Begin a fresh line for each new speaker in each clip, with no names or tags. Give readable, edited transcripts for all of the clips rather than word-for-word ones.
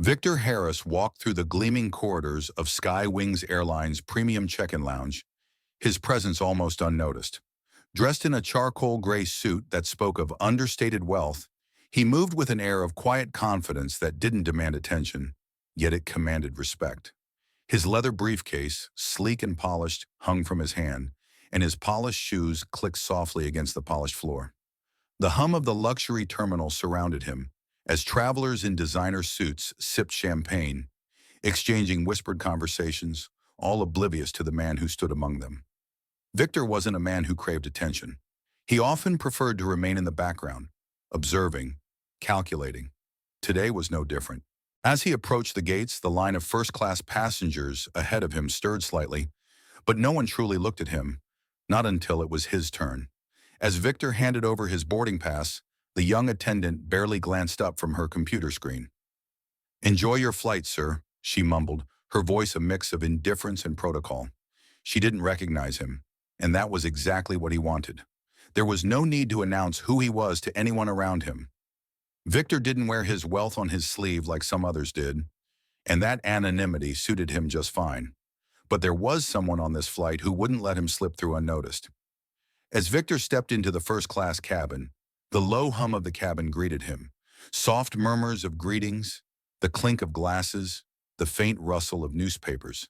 Victor Harris walked through the gleaming corridors of SkyWings Airlines' premium check-in lounge, his presence almost unnoticed. Dressed in a charcoal gray suit that spoke of understated wealth, he moved with an air of quiet confidence that didn't demand attention, yet it commanded respect. His leather briefcase, sleek and polished, hung from his hand, and his polished shoes clicked softly against the polished floor. The hum of the luxury terminal surrounded him, as travelers in designer suits sipped champagne, exchanging whispered conversations, all oblivious to the man who stood among them. Victor wasn't a man who craved attention. He often preferred to remain in the background, observing, calculating. Today was no different. As he approached the gates, the line of first-class passengers ahead of him stirred slightly, but no one truly looked at him, not until it was his turn. As Victor handed over his boarding pass, the young attendant barely glanced up from her computer screen. "Enjoy your flight, sir," she mumbled, her voice a mix of indifference and protocol. She didn't recognize him, and that was exactly what he wanted. There was no need to announce who he was to anyone around him. Victor didn't wear his wealth on his sleeve like some others did, and that anonymity suited him just fine. But there was someone on this flight who wouldn't let him slip through unnoticed. As Victor stepped into the first-class cabin, the low hum of the cabin greeted him. Soft murmurs of greetings, the clink of glasses, the faint rustle of newspapers.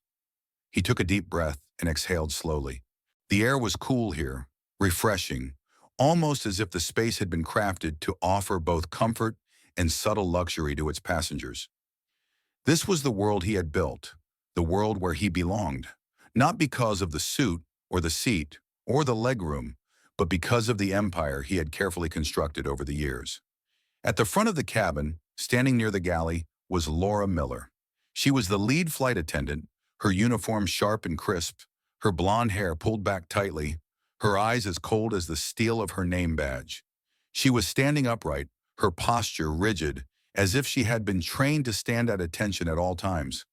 He took a deep breath and exhaled slowly. The air was cool here, refreshing, almost as if the space had been crafted to offer both comfort and subtle luxury to its passengers. This was the world he had built, the world where he belonged, not because of the suit or the seat or the legroom, but because of the empire he had carefully constructed over the years. At the front of the cabin, standing near the galley, was Laura Miller. She was the lead flight attendant, her uniform sharp and crisp, her blonde hair pulled back tightly, her eyes as cold as the steel of her name badge. She was standing upright, her posture rigid, as if she had been trained to stand at attention at all times.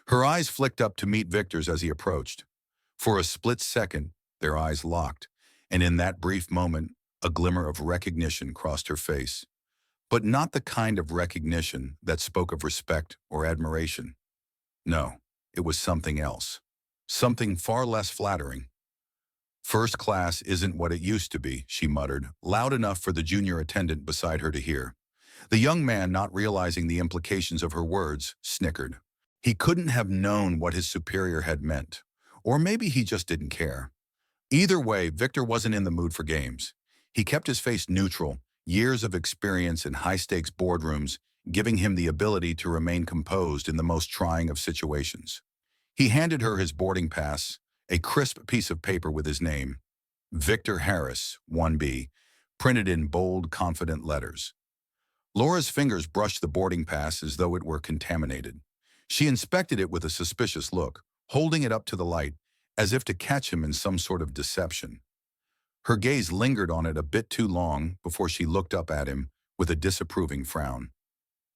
Her eyes flicked up to meet Victor's as he approached. For a split second, their eyes locked, and in that brief moment, a glimmer of recognition crossed her face. But not the kind of recognition that spoke of respect or admiration. No, it was something else. Something far less flattering. "First class isn't what it used to be," she muttered, loud enough for the junior attendant beside her to hear. The young man, not realizing the implications of her words, snickered. He couldn't have known what his superior had meant. Or maybe he just didn't care. Either way, Victor wasn't in the mood for games. He kept his face neutral, years of experience in high-stakes boardrooms giving him the ability to remain composed in the most trying of situations. He handed her his boarding pass, a crisp piece of paper with his name, Victor Harris, 1B, printed in bold, confident letters. Laura's fingers brushed the boarding pass as though it were contaminated. She inspected it with a suspicious look, holding it up to the light, as if to catch him in some sort of deception. Her gaze lingered on it a bit too long before she looked up at him with a disapproving frown.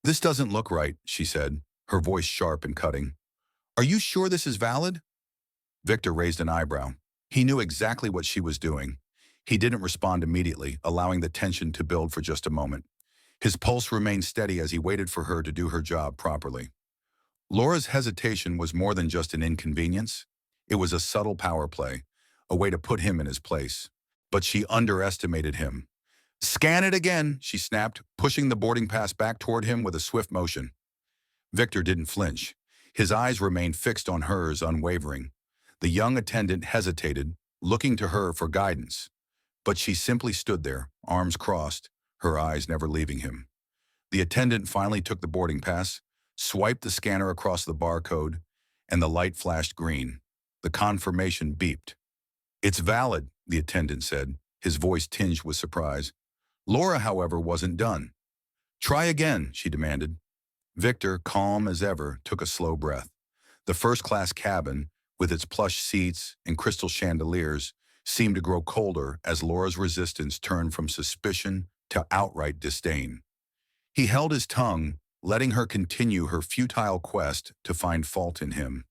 "This doesn't look right," she said, her voice sharp and cutting. "Are you sure this is valid?" Victor raised an eyebrow. He knew exactly what she was doing. He didn't respond immediately, allowing the tension to build for just a moment. His pulse remained steady as he waited for her to do her job properly. Laura's hesitation was more than just an inconvenience. It was a subtle power play, a way to put him in his place. But she underestimated him. "Scan it again," she snapped, pushing the boarding pass back toward him with a swift motion. Victor didn't flinch. His eyes remained fixed on hers, unwavering. The young attendant hesitated, looking to her for guidance. But she simply stood there, arms crossed, her eyes never leaving him. The attendant finally took the boarding pass, swiped the scanner across the barcode, and the light flashed green. The confirmation beeped. "It's valid," the attendant said, his voice tinged with surprise. Laura, however, wasn't done. "Try again," she demanded. Victor, calm as ever, took a slow breath. The first-class cabin, with its plush seats and crystal chandeliers, seemed to grow colder as Laura's resistance turned from suspicion to outright disdain. He held his tongue, letting her continue her futile quest to find fault in him.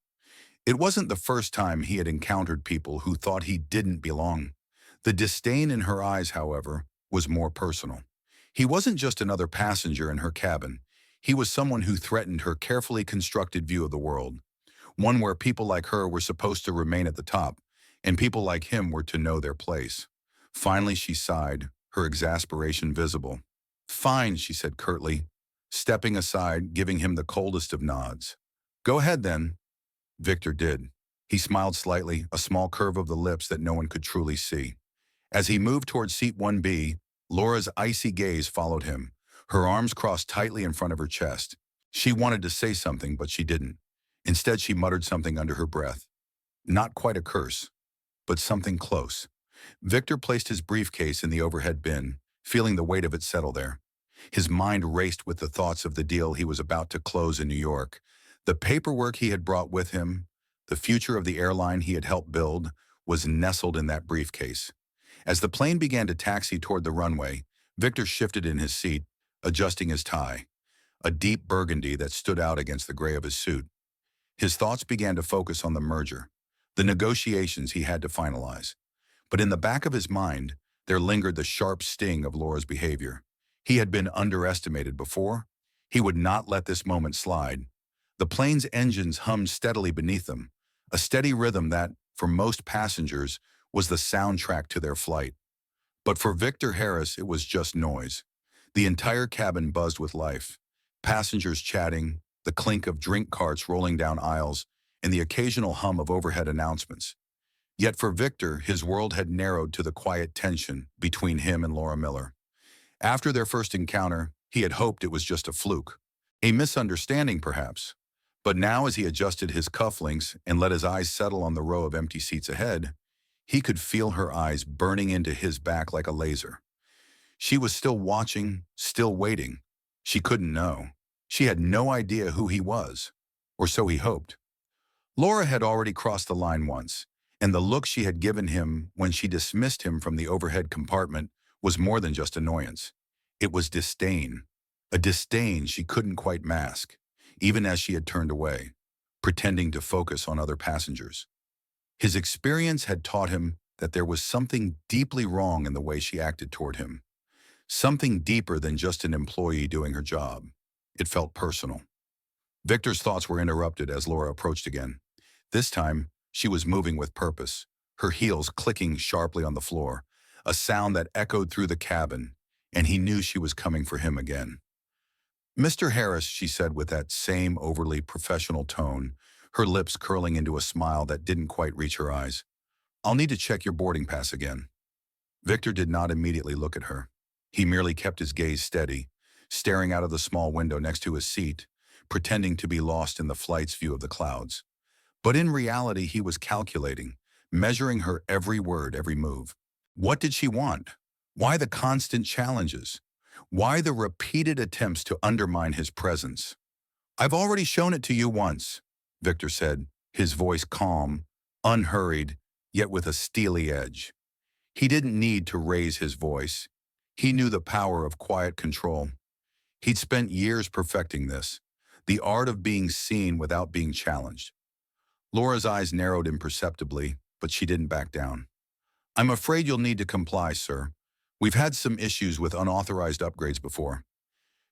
It wasn't the first time he had encountered people who thought he didn't belong. The disdain in her eyes, however, was more personal. He wasn't just another passenger in her cabin. He was someone who threatened her carefully constructed view of the world, one where people like her were supposed to remain at the top, and people like him were to know their place. Finally, she sighed, her exasperation visible. "Fine," she said curtly, stepping aside, giving him the coldest of nods. "Go ahead, then." Victor did. He smiled slightly, a small curve of the lips that no one could truly see. As he moved towards seat 1B, Laura's icy gaze followed him, her arms crossed tightly in front of her chest. She wanted to say something, but she didn't. Instead, she muttered something under her breath. Not quite a curse, but something close. Victor placed his briefcase in the overhead bin, feeling the weight of it settle there. His mind raced with the thoughts of the deal he was about to close in New York. The paperwork he had brought with him, the future of the airline he had helped build, was nestled in that briefcase. As the plane began to taxi toward the runway, Victor shifted in his seat, adjusting his tie, a deep burgundy that stood out against the gray of his suit. His thoughts began to focus on the merger, the negotiations he had to finalize. But in the back of his mind, there lingered the sharp sting of Laura's behavior. He had been underestimated before. He would not let this moment slide. The plane's engines hummed steadily beneath them, a steady rhythm that, for most passengers, was the soundtrack to their flight. But for Victor Harris, it was just noise. The entire cabin buzzed with life. Passengers chatting, the clink of drink carts rolling down aisles, and the occasional hum of overhead announcements. Yet for Victor, his world had narrowed to the quiet tension between him and Laura Miller. After their first encounter, he had hoped it was just a fluke, a misunderstanding perhaps. But now, as he adjusted his cufflinks and let his eyes settle on the row of empty seats ahead, he could feel her eyes burning into his back like a laser. She was still watching, still waiting. She couldn't know. She had no idea who he was, or so he hoped. Laura had already crossed the line once, and the look she had given him when she dismissed him from the overhead compartment was more than just annoyance. It was disdain, a disdain she couldn't quite mask, even as she had turned away, pretending to focus on other passengers. His experience had taught him that there was something deeply wrong in the way she acted toward him, something deeper than just an employee doing her job. It felt personal. Victor's thoughts were interrupted as Laura approached again. This time, she was moving with purpose, her heels clicking sharply on the floor, a sound that echoed through the cabin, and he knew she was coming for him again. "Mr. Harris," she said with that same overly professional tone, her lips curling into a smile that didn't quite reach her eyes. "I'll need to check your boarding pass again." Victor did not immediately look at her. He merely kept his gaze steady, staring out of the small window next to his seat, pretending to be lost in the flight's view of the clouds. But in reality, he was calculating, measuring her every word, every move. What did she want? Why the constant challenges? Why the repeated attempts to undermine his presence? "I've already shown it to you once," Victor said, his voice calm, unhurried, yet with a steely edge. He didn't need to raise his voice. He knew the power of quiet control. He'd spent years perfecting this, the art of being seen without being challenged. Laura's eyes narrowed imperceptibly, but she didn't back down. "I'm afraid you'll need to comply, sir. We've had some issues with unauthorized upgrades before."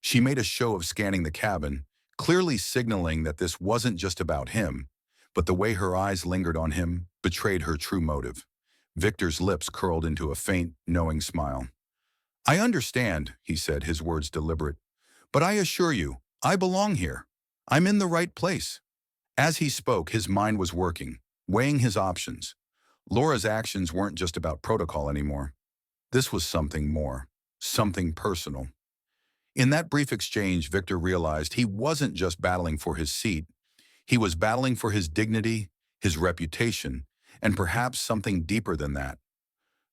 She made a show of scanning the cabin, clearly signaling that this wasn't just about him, but the way her eyes lingered on him betrayed her true motive. Victor's lips curled into a faint, knowing smile. "I understand," he said, his words deliberate, "but I assure you, I belong here. I'm in the right place." As he spoke, his mind was working, weighing his options. Laura's actions weren't just about protocol anymore. This was something more, something personal. In that brief exchange, Victor realized he wasn't just battling for his seat. He was battling for his dignity, his reputation, and perhaps something deeper than that.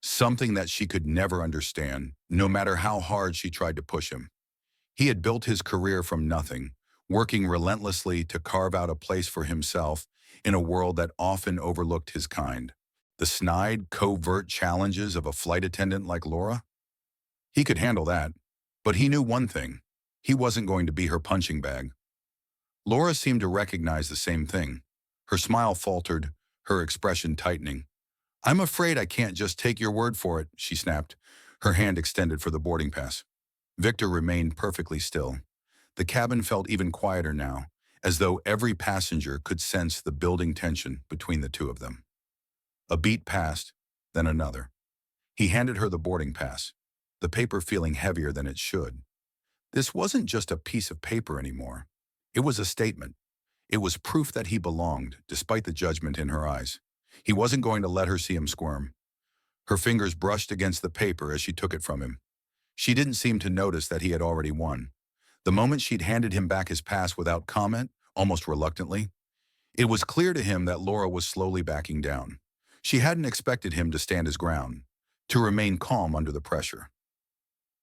Something that she could never understand, no matter how hard she tried to push him. He had built his career from nothing, working relentlessly to carve out a place for himself in a world that often overlooked his kind. The snide, covert challenges of a flight attendant like Laura? He could handle that, but he knew one thing. He wasn't going to be her punching bag. Laura seemed to recognize the same thing. Her smile faltered, her expression tightening. "I'm afraid I can't just take your word for it," she snapped, her hand extended for the boarding pass. Victor remained perfectly still. The cabin felt even quieter now, as though every passenger could sense the building tension between the two of them. A beat passed, then another. He handed her the boarding pass, the paper feeling heavier than it should. This wasn't just a piece of paper anymore. It was a statement. It was proof that he belonged, despite the judgment in her eyes. He wasn't going to let her see him squirm. Her fingers brushed against the paper as she took it from him. She didn't seem to notice that he had already won. The moment she'd handed him back his pass without comment, almost reluctantly, it was clear to him that Laura was slowly backing down. She hadn't expected him to stand his ground, to remain calm under the pressure.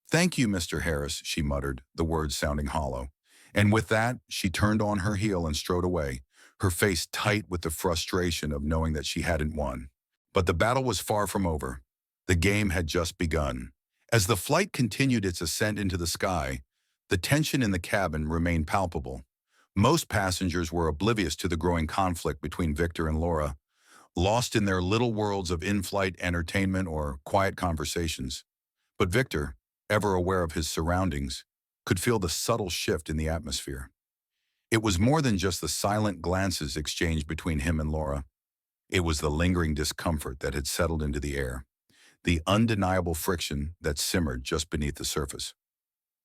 "Thank you, Mr. Harris," she muttered, the words sounding hollow. And with that, she turned on her heel and strode away, her face tight with the frustration of knowing that she hadn't won. But the battle was far from over. The game had just begun. As the flight continued its ascent into the sky, the tension in the cabin remained palpable. Most passengers were oblivious to the growing conflict between Victor and Laura, lost in their little worlds of in-flight entertainment or quiet conversations. But Victor, ever aware of his surroundings, could feel the subtle shift in the atmosphere. It was more than just the silent glances exchanged between him and Laura. It was the lingering discomfort that had settled into the air, the undeniable friction that simmered just beneath the surface.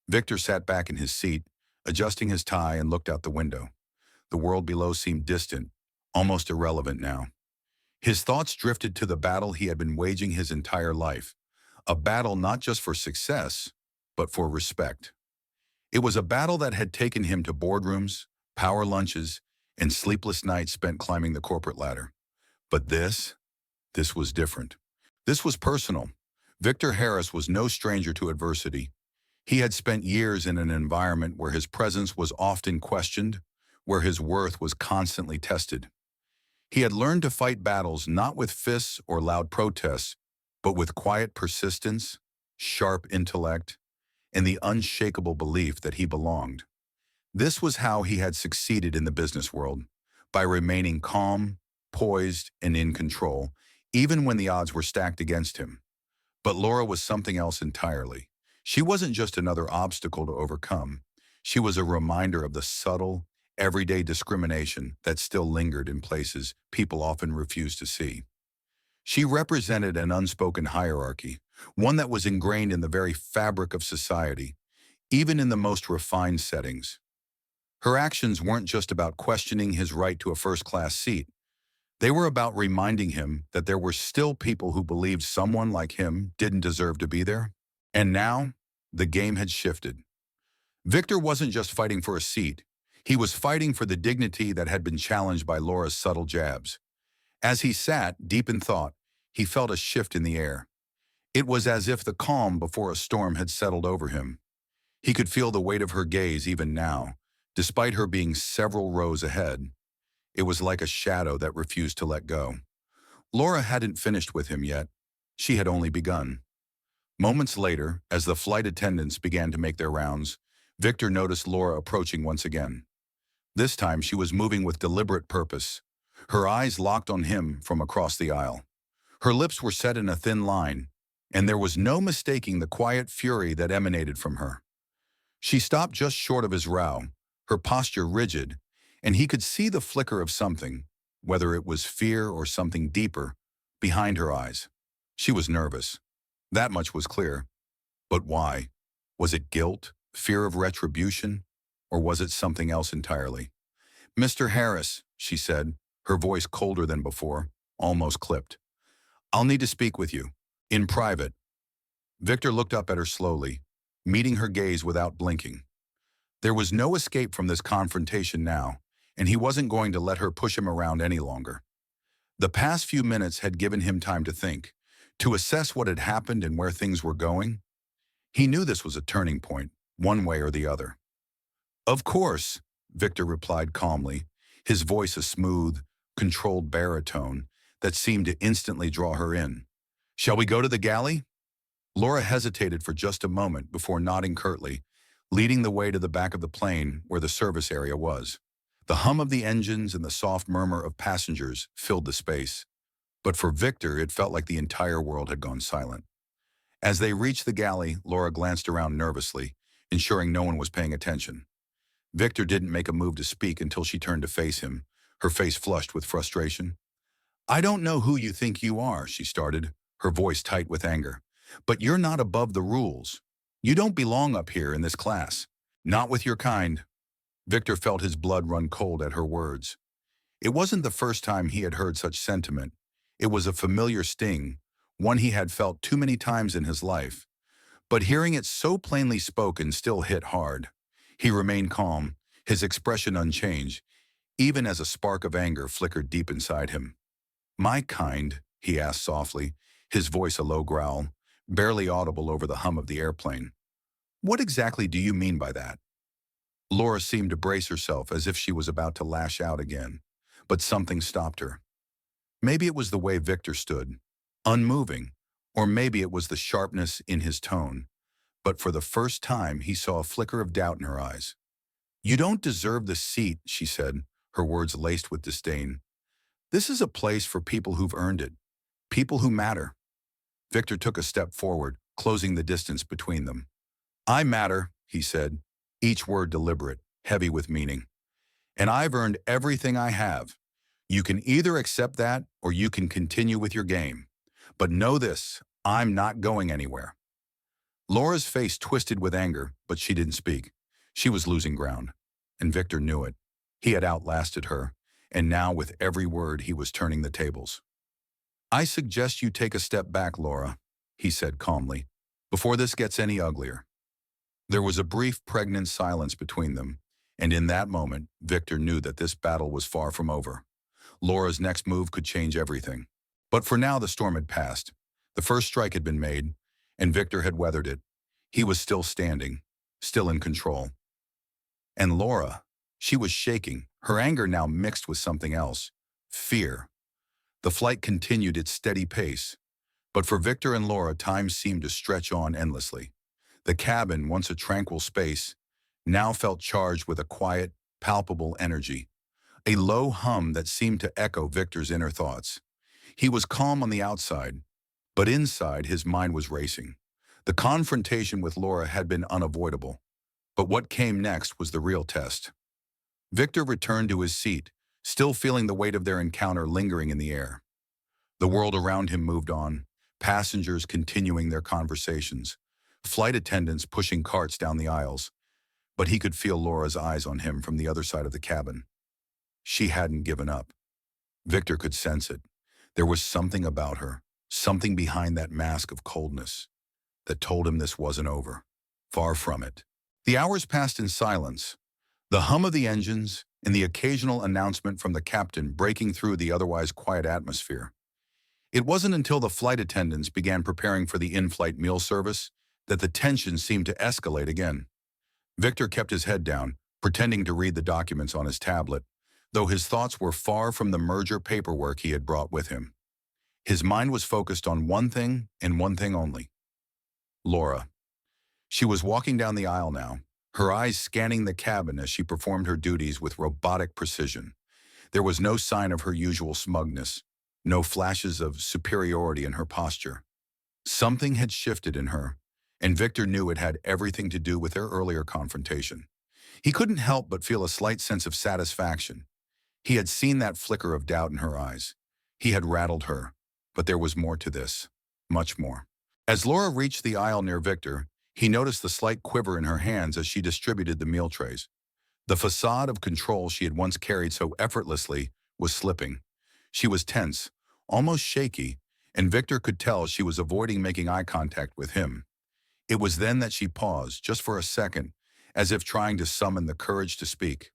Victor sat back in his seat, adjusting his tie, and looked out the window. The world below seemed distant, almost irrelevant now. His thoughts drifted to the battle he had been waging his entire life, a battle not just for success, but for respect. It was a battle that had taken him to boardrooms, power lunches, and sleepless nights spent climbing the corporate ladder. But this was different. This was personal. Victor Harris was no stranger to adversity. He had spent years in an environment where his presence was often questioned, where his worth was constantly tested. He had learned to fight battles not with fists or loud protests, but with quiet persistence, sharp intellect, and the unshakable belief that he belonged. This was how he had succeeded in the business world, by remaining calm, poised, and in control, even when the odds were stacked against him. But Laura was something else entirely. She wasn't just another obstacle to overcome. She was a reminder of the subtle, everyday discrimination that still lingered in places people often refused to see. She represented an unspoken hierarchy, one that was ingrained in the very fabric of society, even in the most refined settings. Her actions weren't just about questioning his right to a first-class seat. They were about reminding him that there were still people who believed someone like him didn't deserve to be there. And now, the game had shifted. Victor wasn't just fighting for a seat. He was fighting for the dignity that had been challenged by Laura's subtle jabs. As he sat, deep in thought, he felt a shift in the air. It was as if the calm before a storm had settled over him. He could feel the weight of her gaze even now, despite her being several rows ahead. It was like a shadow that refused to let go. Laura hadn't finished with him yet. She had only begun. Moments later, as the flight attendants began to make their rounds, Victor noticed Laura approaching once again. This time she was moving with deliberate purpose, her eyes locked on him from across the aisle. Her lips were set in a thin line, and there was no mistaking the quiet fury that emanated from her. She stopped just short of his brow, her posture rigid, and he could see the flicker of something, whether it was fear or something deeper, behind her eyes. She was nervous. That much was clear. But why? Was it guilt, fear of retribution, or was it something else entirely? "Mr. Harris," she said, her voice colder than before, almost clipped. "I'll need to speak with you, in private." Victor looked up at her slowly, meeting her gaze without blinking. There was no escape from this confrontation now, and he wasn't going to let her push him around any longer. The past few minutes had given him time to think, to assess what had happened and where things were going. He knew this was a turning point, one way or the other. "Of course," Victor replied calmly, his voice a smooth, controlled baritone that seemed to instantly draw her in. "Shall we go to the galley?" Laura hesitated for just a moment before nodding curtly, leading the way to the back of the plane where the service area was. The hum of the engines and the soft murmur of passengers filled the space. But for Victor, it felt like the entire world had gone silent. As they reached the galley, Laura glanced around nervously, ensuring no one was paying attention. Victor didn't make a move to speak until she turned to face him, her face flushed with frustration. I don't know who you think you are, she started, her voice tight with anger. But you're not above the rules. You don't belong up here in this class. Not with your kind. Victor felt his blood run cold at her words. It wasn't the first time he had heard such sentiment. It was a familiar sting, one he had felt too many times in his life. But hearing it so plainly spoken still hit hard. He remained calm, his expression unchanged, even as a spark of anger flickered deep inside him. My kind, he asked softly, his voice a low growl, barely audible over the hum of the airplane. What exactly do you mean by that? Laura seemed to brace herself as if she was about to lash out again, but something stopped her. Maybe it was the way Victor stood, unmoving, or maybe it was the sharpness in his tone, but for the first time he saw a flicker of doubt in her eyes. You don't deserve the seat, she said, her words laced with disdain. This is a place for people who've earned it, people who matter. Victor took a step forward, closing the distance between them. I matter, he said, each word deliberate, heavy with meaning. And I've earned everything I have. You can either accept that or you can continue with your game. But know this, I'm not going anywhere. Laura's face twisted with anger, but she didn't speak. She was losing ground, and Victor knew it. He had outlasted her, and now with every word he was turning the tables. I suggest you take a step back, Laura, he said calmly, before this gets any uglier. There was a brief, pregnant silence between them, and in that moment, Victor knew that this battle was far from over. Laura's next move could change everything. But for now, the storm had passed. The first strike had been made, and Victor had weathered it. He was still standing, still in control. And Laura, she was shaking, her anger now mixed with something else, fear. The flight continued its steady pace, but for Victor and Laura, time seemed to stretch on endlessly. The cabin, once a tranquil space, now felt charged with a quiet, palpable energy, a low hum that seemed to echo Victor's inner thoughts. He was calm on the outside, but inside his mind was racing. The confrontation with Laura had been unavoidable, but what came next was the real test. Victor returned to his seat, still feeling the weight of their encounter lingering in the air. The world around him moved on, passengers continuing their conversations, flight attendants pushing carts down the aisles, but he could feel Laura's eyes on him from the other side of the cabin. She hadn't given up. Victor could sense it. There was something about her, something behind that mask of coldness, that told him this wasn't over. Far from it. The hours passed in silence, the hum of the engines and the occasional announcement from the captain breaking through the otherwise quiet atmosphere. It wasn't until the flight attendants began preparing for the in-flight meal service that the tension seemed to escalate again. Victor kept his head down, pretending to read the documents on his tablet, though his thoughts were far from the merger paperwork he had brought with him. His mind was focused on one thing and one thing only. Laura. She was walking down the aisle now, her eyes scanning the cabin as she performed her duties with robotic precision. There was no sign of her usual smugness, no flashes of superiority in her posture. Something had shifted in her, and Victor knew it had everything to do with their earlier confrontation. He couldn't help but feel a slight sense of satisfaction. He had seen that flicker of doubt in her eyes. He had rattled her, but there was more to this, much more. As Laura reached the aisle near Victor, he noticed the slight quiver in her hands as she distributed the meal trays. The facade of control she had once carried so effortlessly was slipping. She was tense, almost shaky, and Victor could tell she was avoiding making eye contact with him. It was then that she paused, just for a second, as if trying to summon the courage to speak.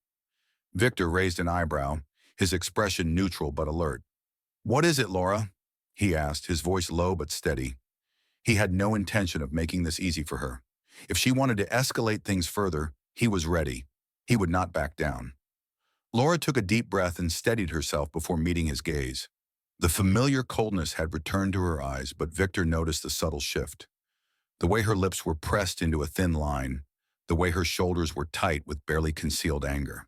Victor raised an eyebrow, his expression neutral but alert. "What is it, Laura?" he asked, his voice low but steady. He had no intention of making this easy for her. If she wanted to escalate things further, he was ready. He would not back down. Laura took a deep breath and steadied herself before meeting his gaze. The familiar coldness had returned to her eyes, but Victor noticed the subtle shift. The way her lips were pressed into a thin line, the way her shoulders were tight with barely concealed anger.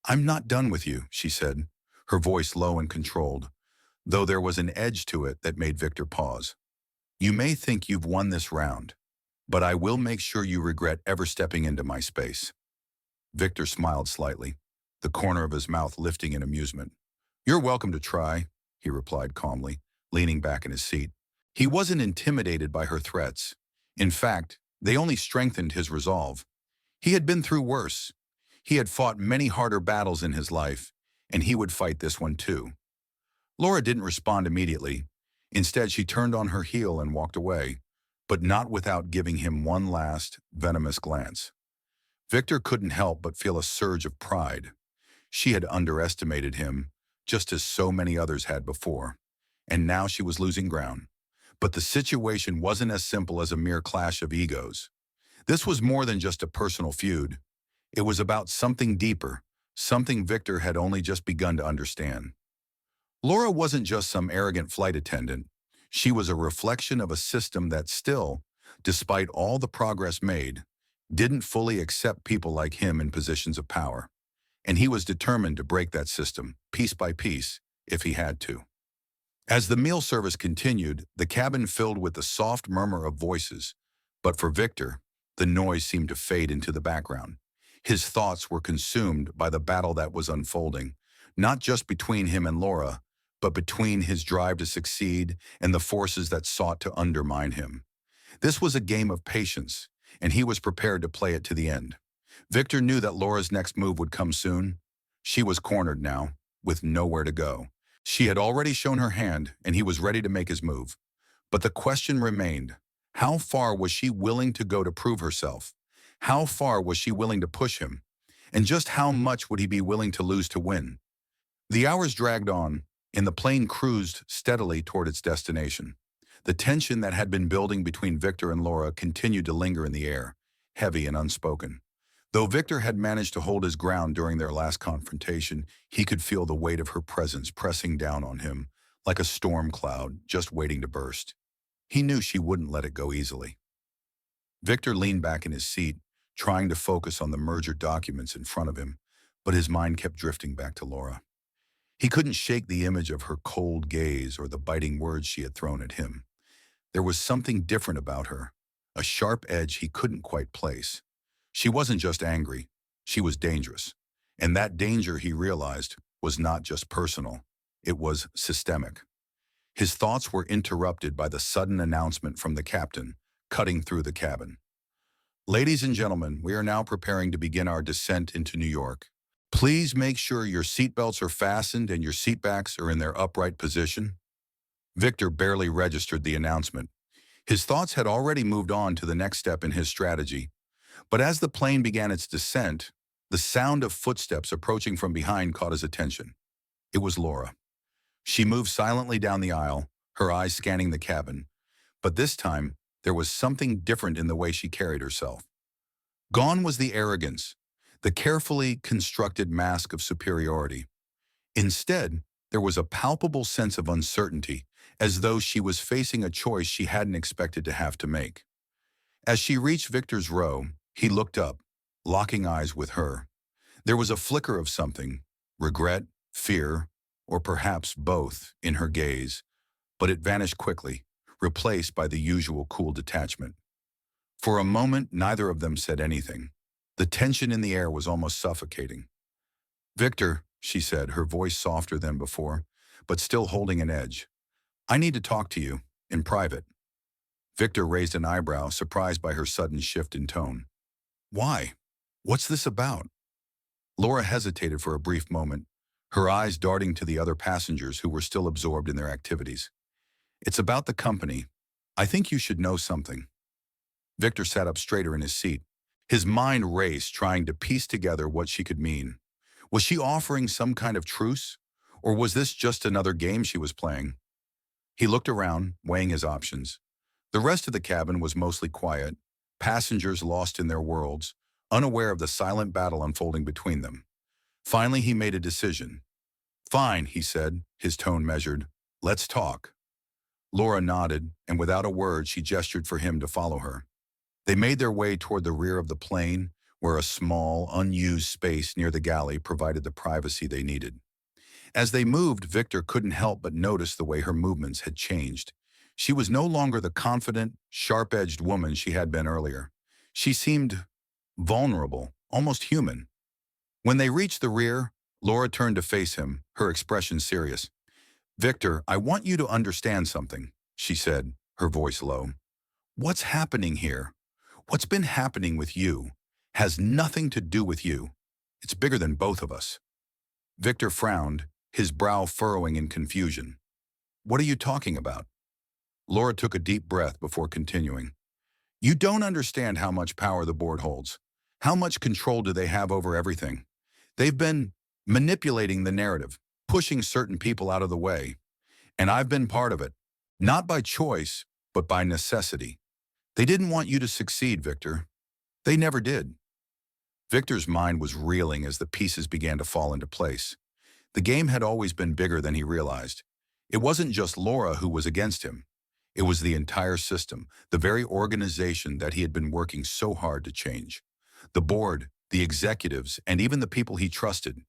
"I'm not done with you," she said, her voice low and controlled, though there was an edge to it that made Victor pause. "You may think you've won this round, but I will make sure you regret ever stepping into my space." Victor smiled slightly, the corner of his mouth lifting in amusement. "You're welcome to try," he replied calmly, leaning back in his seat. He wasn't intimidated by her threats. In fact, they only strengthened his resolve. He had been through worse. He had fought many harder battles in his life, and he would fight this one too. Laura didn't respond immediately. Instead, she turned on her heel and walked away, but not without giving him one last, venomous glance. Victor couldn't help but feel a surge of pride. She had underestimated him, just as so many others had before, and now she was losing ground. But the situation wasn't as simple as a mere clash of egos. This was more than just a personal feud. It was about something deeper, something Victor had only just begun to understand. Laura wasn't just some arrogant flight attendant. She was a reflection of a system that still, despite all the progress made, didn't fully accept people like him in positions of power. And he was determined to break that system, piece by piece, if he had to. As the meal service continued, the cabin filled with the soft murmur of voices. But for Victor, the noise seemed to fade into the background. His thoughts were consumed by the battle that was unfolding, not just between him and Laura, but between his drive to succeed and the forces that sought to undermine him. This was a game of patience, and he was prepared to play it to the end. Victor knew that Laura's next move would come soon. She was cornered now, with nowhere to go. She had already shown her hand, and he was ready to make his move. But the question remained, how far was she willing to go to prove herself? How far was she willing to push him? And just how much would he be willing to lose to win? The hours dragged on, and the plane cruised steadily toward its destination. The tension that had been building between Victor and Laura continued to linger in the air, heavy and unspoken. Though Victor had managed to hold his ground during their last confrontation, he could feel the weight of her presence pressing down on him, like a storm cloud just waiting to burst. He knew she wouldn't let it go easily. Victor leaned back in his seat, trying to focus on the merger documents in front of him, but his mind kept drifting back to Laura. He couldn't shake the image of her cold gaze or the biting words she had thrown at him. There was something different about her, a sharp edge he couldn't quite place. She wasn't just angry, she was dangerous. And that danger, he realized, was not just personal, it was systemic. His thoughts were interrupted by the sudden announcement from the captain, cutting through the cabin. "Ladies and gentlemen, we are now preparing to begin our descent into New York. Please make sure your seatbelts are fastened and your seatbacks are in their upright position." Victor barely registered the announcement. His thoughts had already moved on to the next step in his strategy. But as the plane began its descent, the sound of footsteps approaching from behind caught his attention. It was Laura. She moved silently down the aisle, her eyes scanning the cabin. But this time, there was something different in the way she carried herself. Gone was the arrogance, the carefully constructed mask of superiority. Instead, there was a palpable sense of uncertainty, as though she was facing a choice she hadn't expected to have to make. As she reached Victor's row, he looked up, locking eyes with her. There was a flicker of something, regret, fear, or perhaps both, in her gaze, but it vanished quickly, replaced by the usual cool detachment. For a moment, neither of them said anything. The tension in the air was almost suffocating. "Victor," she said, her voice softer than before, but still holding an edge. "I need to talk to you, in private." Victor raised an eyebrow, surprised by her sudden shift in tone. "Why? What's this about?" Laura hesitated for a brief moment, her eyes darting to the other passengers who were still absorbed in their activities. "It's about the company. I think you should know something." Victor sat up straighter in his seat. His mind raced, trying to piece together what she could mean. Was she offering some kind of truce? Or was this just another game she was playing? He looked around, weighing his options. The rest of the cabin was mostly quiet, passengers lost in their worlds, unaware of the silent battle unfolding between them. Finally, he made a decision. "Fine," he said, his tone measured. "Let's talk." Laura nodded, and without a word, she gestured for him to follow her. They made their way toward the rear of the plane, where a small, unused space near the galley provided the privacy they needed. As they moved, Victor couldn't help but notice the way her movements had changed. She was no longer the confident, sharp-edged woman she had been earlier. She seemed vulnerable, almost human. When they reached the rear, Laura turned to face him, her expression serious. "Victor, I want you to understand something," she said, her voice low. "What's happening here? What's been happening with you has nothing to do with you. It's bigger than both of us." Victor frowned, his brow furrowing in confusion. "What are you talking about?" Laura took a deep breath before continuing. "You don't understand how much power the board holds. How much control do they have over everything? They've been manipulating the narrative, pushing certain people out of the way. And I've been part of it. Not by choice, but by necessity. They didn't want you to succeed, Victor. They never did." Victor's mind was reeling as the pieces began to fall into place. The game had always been bigger than he realized. It wasn't just Laura who was against him. It was the entire system, the very organization that he had been working so hard to change. The board, the executives, and even the people he trusted.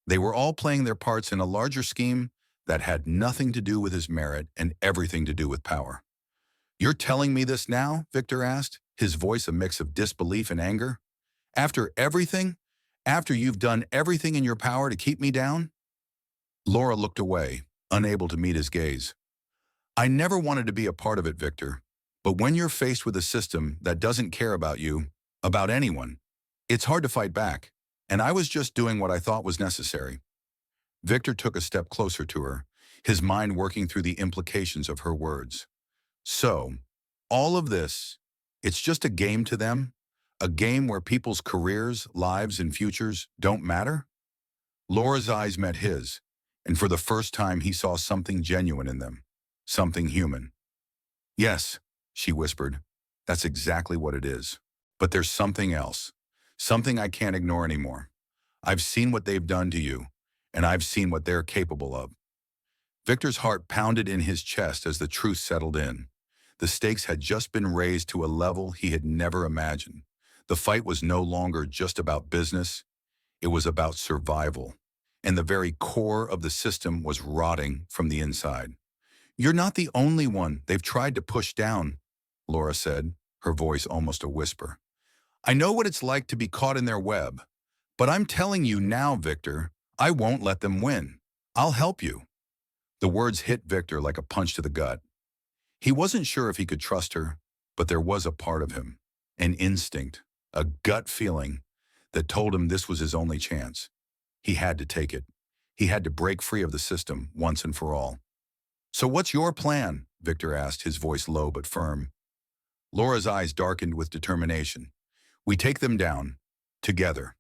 They were all playing their parts in a larger scheme that had nothing to do with his merit and everything to do with power. "You're telling me this now?" Victor asked, his voice a mix of disbelief and anger. "After everything? After you've done everything in your power to keep me down?" Laura looked away, unable to meet his gaze. "I never wanted to be a part of it, Victor. But when you're faced with a system that doesn't care about you, about anyone, it's hard to fight back. And I was just doing what I thought was necessary." Victor took a step closer to her, his mind working through the implications of her words. "So, all of this, it's just a game to them? A game where people's careers, lives, and futures don't matter?" Laura's eyes met his, and for the first time he saw something genuine in them, something human. "Yes," she whispered, "that's exactly what it is. But there's something else, something I can't ignore anymore. I've seen what they've done to you, and I've seen what they're capable of." Victor's heart pounded in his chest as the truth settled in. The stakes had just been raised to a level he had never imagined. The fight was no longer just about business, it was about survival. And the very core of the system was rotting from the inside. "You're not the only one they've tried to push down," Laura said, her voice almost a whisper. "I know what it's like to be caught in their web. But I'm telling you now, Victor, I won't let them win. I'll help you." The words hit Victor like a punch to the gut. He wasn't sure if he could trust her, but there was a part of him, an instinct, a gut feeling that told him this was his only chance. He had to take it. He had to break free of the system once and for all. "So what's your plan?" Victor asked, his voice low but firm. Laura's eyes darkened with determination. "We take them down. Together."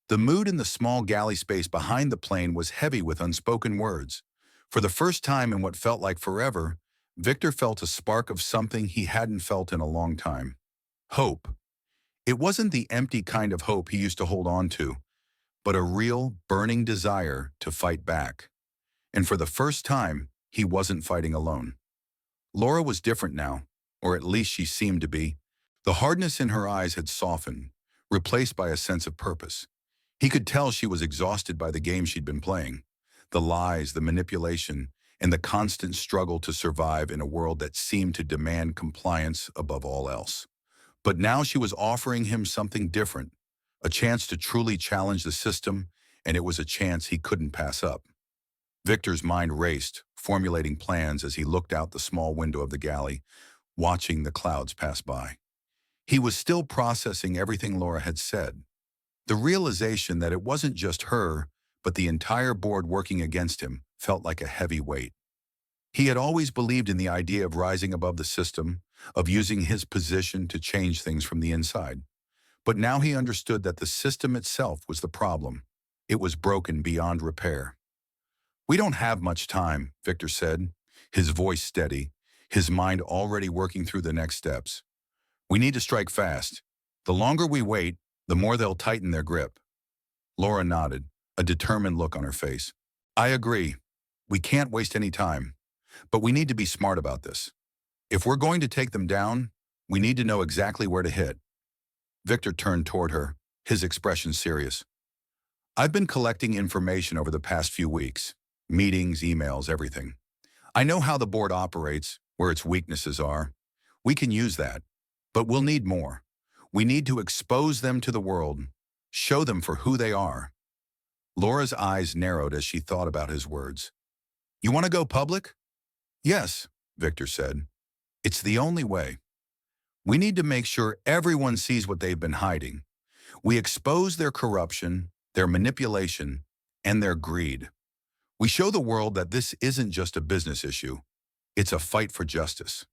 The mood in the small galley space behind the plane was heavy with unspoken words. For the first time in what felt like forever, Victor felt a spark of something he hadn't felt in a long time. Hope. It wasn't the empty kind of hope he used to hold on to, but a real, burning desire to fight back. And for the first time, he wasn't fighting alone. Laura was different now, or at least she seemed to be. The hardness in her eyes had softened, replaced by a sense of purpose. He could tell she was exhausted by the game she'd been playing. The lies, the manipulation, and the constant struggle to survive in a world that seemed to demand compliance above all else. But now she was offering him something different, a chance to truly challenge the system, and it was a chance he couldn't pass up. Victor's mind raced, formulating plans as he looked out the small window of the galley, watching the clouds pass by. He was still processing everything Laura had said. The realization that it wasn't just her, but the entire board working against him felt like a heavy weight. He had always believed in the idea of rising above the system, of using his position to change things from the inside. But now he understood that the system itself was the problem. It was broken beyond repair. "We don't have much time," Victor said, his voice steady, his mind already working through the next steps. "We need to strike fast. The longer we wait, the more they'll tighten their grip." Laura nodded, a determined look on her face. "I agree. We can't waste any time. But we need to be smart about this. If we're going to take them down, we need to know exactly where to hit." Victor turned toward her, his expression serious. "I've been collecting information over the past few weeks. Meetings, emails, everything. I know how the board operates, where its weaknesses are. We can use that. But we'll need more. We need to expose them to the world, Show them for who they are. Laura's eyes narrowed as she thought about his words. You want to go public? Yes, Victor said. It's the only way. We need to make sure everyone sees what they've been hiding. We expose their corruption, their manipulation, and their greed. We show the world that this isn't just a business issue. It's a fight for justice.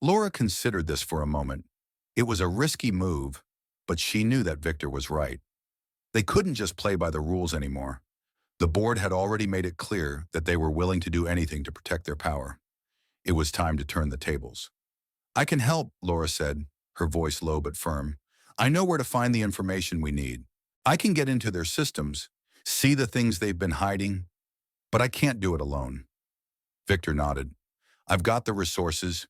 Laura considered this for a moment. It was a risky move, but she knew that Victor was right. They couldn't just play by the rules anymore. The board had already made it clear that they were willing to do anything to protect their power. It was time to turn the tables. I can help, Laura said, her voice low but firm. I know where to find the information we need. I can get into their systems, see the things they've been hiding, but I can't do it alone. Victor nodded. I've got the resources.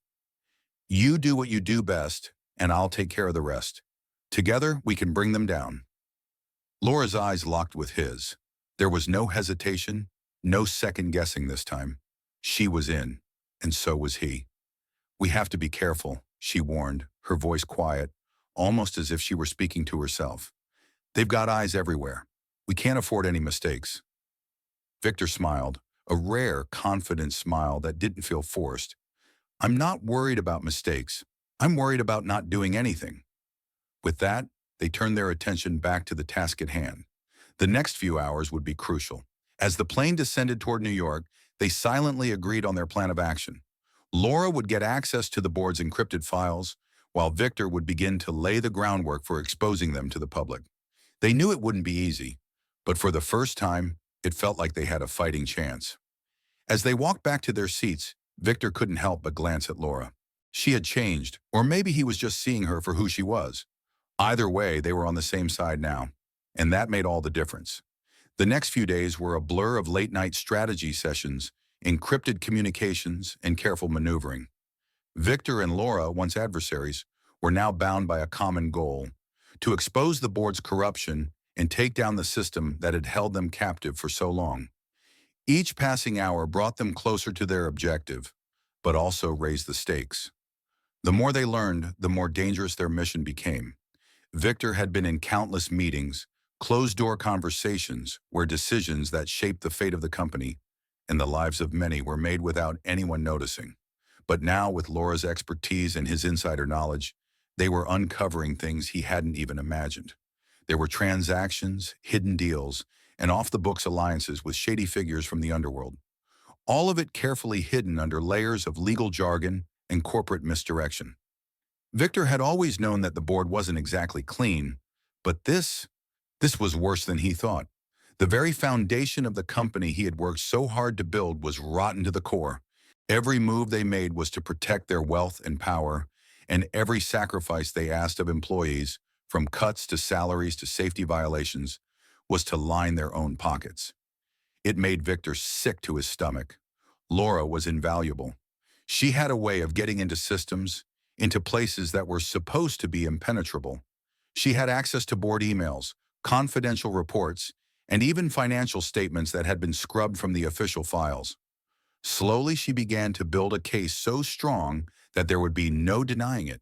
You do what you do best, and I'll take care of the rest. Together, we can bring them down. Laura's eyes locked with his. There was no hesitation, no second guessing this time. She was in, and so was he. We have to be careful, she warned, her voice quiet, almost as if she were speaking to herself. They've got eyes everywhere. We can't afford any mistakes. Victor smiled, a rare, confident smile that didn't feel forced. I'm not worried about mistakes. I'm worried about not doing anything. With that, they turned their attention back to the task at hand. The next few hours would be crucial. As the plane descended toward New York, they silently agreed on their plan of action. Laura would get access to the board's encrypted files, while Victor would begin to lay the groundwork for exposing them to the public. They knew it wouldn't be easy, but for the first time, it felt like they had a fighting chance. As they walked back to their seats, Victor couldn't help but glance at Laura. She had changed, or maybe he was just seeing her for who she was. Either way, they were on the same side now, and that made all the difference. The next few days were a blur of late-night strategy sessions, encrypted communications, and careful maneuvering. Victor and Laura, once adversaries, were now bound by a common goal: to expose the board's corruption and take down the system that had held them captive for so long. Each passing hour brought them closer to their objective, but also raised the stakes. The more they learned, the more dangerous their mission became. Victor had been in countless meetings, closed-door conversations where decisions that shaped the fate of the company and the lives of many were made without anyone noticing. But now, with Laura's expertise and his insider knowledge, they were uncovering things he hadn't even imagined. There were transactions, hidden deals, and off-the-books alliances with shady figures from the underworld. All of it carefully hidden under layers of legal jargon and corporate misdirection. Victor had always known that the board wasn't exactly clean, but this was worse than he thought. The very foundation of the company he had worked so hard to build was rotten to the core. Every move they made was to protect their wealth and power, and every sacrifice they asked of employees, from cuts to salaries to safety violations, was to line their own pockets. It made Victor sick to his stomach. Laura was invaluable. She had a way of getting into systems, into places that were supposed to be impenetrable. She had access to board emails, confidential reports, and even financial statements that had been scrubbed from the official files. Slowly, she began to build a case so strong that there would be no denying it.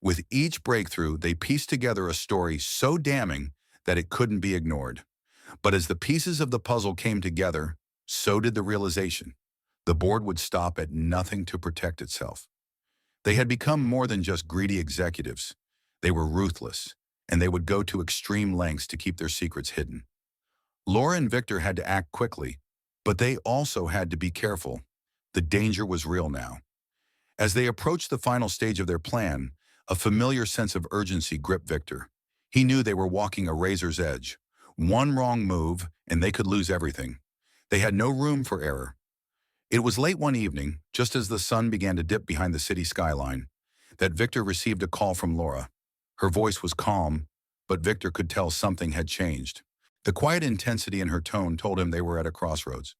With each breakthrough, they pieced together a story so damning that it couldn't be ignored. But as the pieces of the puzzle came together, so did the realization. The board would stop at nothing to protect itself. They had become more than just greedy executives. They were ruthless, and they would go to extreme lengths to keep their secrets hidden. Laura and Victor had to act quickly, but they also had to be careful. The danger was real now. As they approached the final stage of their plan, a familiar sense of urgency gripped Victor. He knew they were walking a razor's edge. One wrong move, and they could lose everything. They had no room for error. It was late one evening, just as the sun began to dip behind the city skyline, that Victor received a call from Laura. Her voice was calm, but Victor could tell something had changed. The quiet intensity in her tone told him they were at a crossroads.